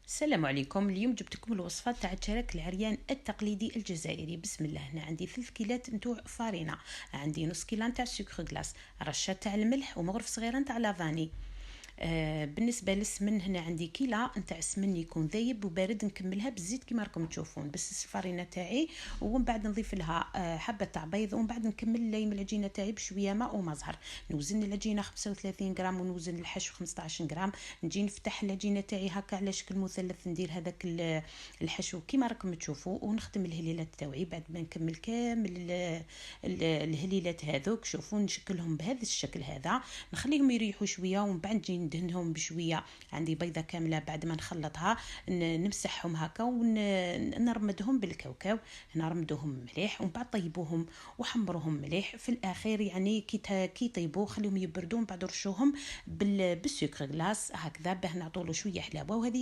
السلام عليكم. اليوم جبت لكم الوصفه تاع الشرك العريان التقليدي الجزائري. بسم الله. هنا عندي 3 كيلات نتوع فارينه، عندي نص كيلان تاع سكر غلاس، رشه تاع الملح ومغرف صغيره تاع لافاني. بالنسبه للسمن هنا عندي كيلا نتاع السمن يكون ذايب وبارد، نكملها بالزيت كما راكم تشوفون، بس الفارينه تاعي، ومن بعد نضيف لها حبه تاع بيض، ومن بعد نكمل ليم العجينه تاعي بشويه ماء وما زهر. نوزن العجينه 35 غرام ونوزن الحشو 15 غرام. نجي نفتح العجينه تاعي هكا على شكل مثلث، ندير هذاك الحشو كما راكم تشوفوا، ونخدم الهليلات تاعي. بعد ما نكمل كامل الهليلات هذوك، شوفوا نشكلهم بهذا الشكل هذا، نخليهم يريحوا شويه، ومن بعد نجي ندهنهم بشويه. عندي بيضه كامله بعد ما نخلطها نمسحهم هكا ونرمدهم بالكاوكاو. هنا رمدوهم مليح، ومن بعد طيبوهم وحمروهم مليح في الاخير، يعني كي يطيبوا خليهم يبردوا، بعد رشوهم بالسكر غلاس هكذا باه نعطولو شويه حلاوه. وهذه